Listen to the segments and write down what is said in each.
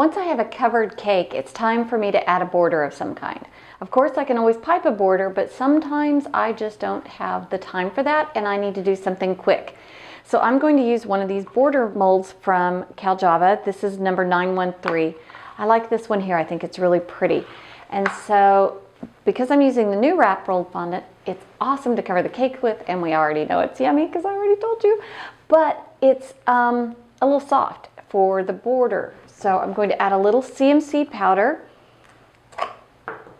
Once I have a covered cake, it's time for me to add a border of some kind. Of course, I can always pipe a border, but sometimes I just don't have the time for that and I need to do something quick. So I'm going to use one of these border molds from Caljava. This is number 913. I like this one here. I think it's really pretty. And so because I'm using the Nu-Wrap rolled fondant, it's awesome to cover the cake with, and we already know it's yummy because I already told you, but it's a little soft for the border. So I'm going to add a little CMC powder,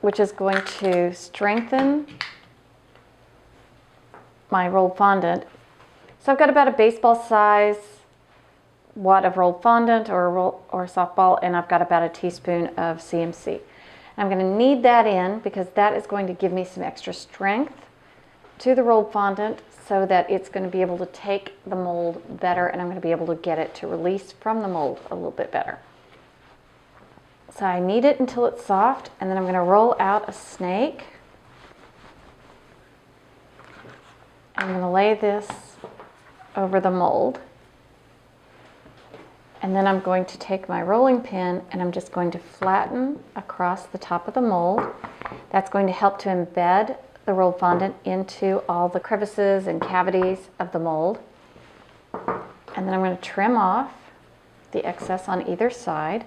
which is going to strengthen my rolled fondant. So I've got about a baseball size wad of rolled fondant or softball, and I've got about a teaspoon of CMC. I'm going to knead that in because that is going to give me some extra strength to the rolled fondant so that it's going to be able to take the mold better, and I'm going to be able to get it to release from the mold a little bit better. So I knead it until it's soft, and then I'm going to roll out a snake. I'm going to lay this over the mold. And then I'm going to take my rolling pin and I'm just going to flatten across the top of the mold. That's going to help to embed the rolled fondant into all the crevices and cavities of the mold. And then I'm going to trim off the excess on either side.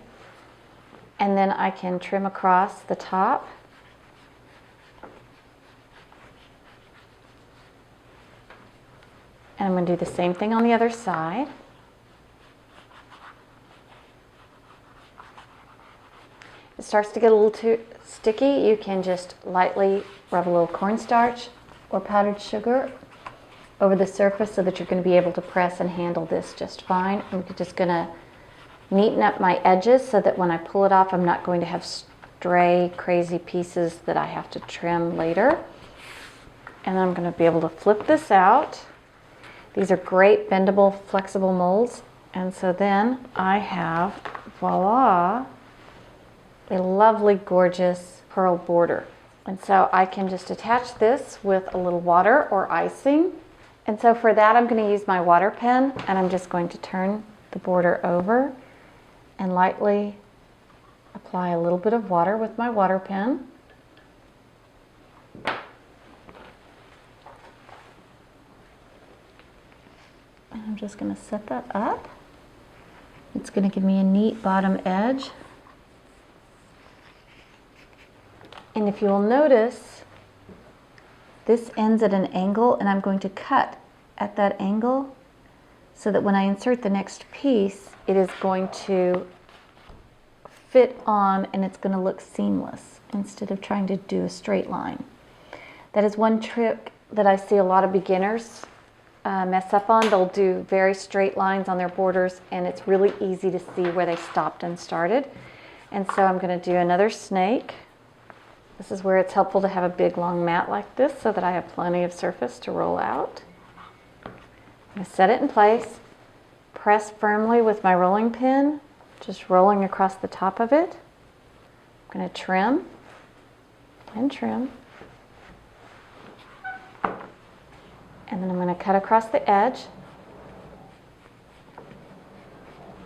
And then I can trim across the top. And I'm going to do the same thing on the other side. It starts to get a little too sticky. You can just lightly rub a little cornstarch or powdered sugar over the surface so that you're going to be able to press and handle this just fine. I'm just going to neaten up my edges so that when I pull it off, I'm not going to have stray, crazy pieces that I have to trim later. And I'm going to be able to flip this out. These are great bendable, flexible molds. And so then I have, voila, a lovely, gorgeous pearl border. And so I can just attach this with a little water or icing. And so for that, I'm going to use my water pen, and I'm just going to turn the border over and lightly apply a little bit of water with my water pen. And I'm just going to set that up. It's going to give me a neat bottom edge. And if you will notice, this ends at an angle, and I'm going to cut at that angle so that when I insert the next piece, it is going to fit on and it's going to look seamless instead of trying to do a straight line. That is one trick that I see a lot of beginners mess up on. They'll do very straight lines on their borders, and it's really easy to see where they stopped and started. And so I'm going to do another snake. This is where it's helpful to have a big long mat like this so that I have plenty of surface to roll out. I'm going to set it in place, press firmly with my rolling pin, just rolling across the top of it. I'm going to trim and trim. And then I'm going to cut across the edge.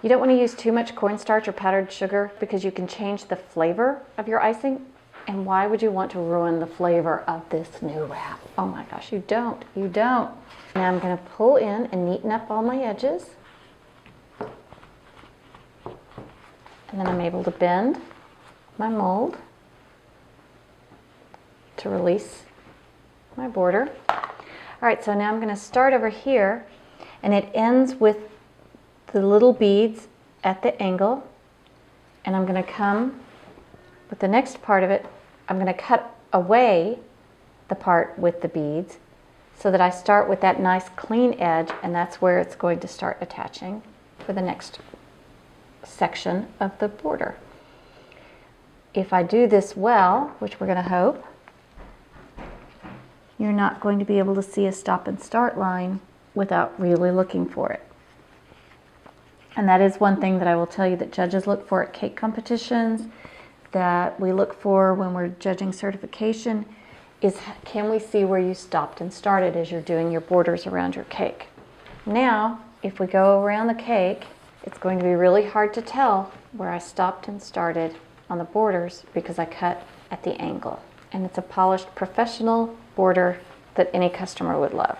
You don't want to use too much cornstarch or powdered sugar because you can change the flavor of your icing. And why would you want to ruin the flavor of this Nu-Wrap? Oh my gosh, you don't. You don't. Now I'm going to pull in and neaten up all my edges. And then I'm able to bend my mold to release my border. All right, so now I'm going to start over here, and it ends with the little beads at the angle. And I'm going to come with the next part of it. I'm going to cut away the part with the beads so that I start with that nice clean edge, and that's where it's going to start attaching for the next section of the border. If I do this well, which we're going to hope, you're not going to be able to see a stop and start line without really looking for it. And that is one thing that I will tell you that judges look for at cake competitions, that we look for when we're judging certification, is can we see where you stopped and started as you're doing your borders around your cake. Now, if we go around the cake, It's going to be really hard to tell where I stopped and started on the borders because I cut at the angle. And it's a polished professional border that any customer would love.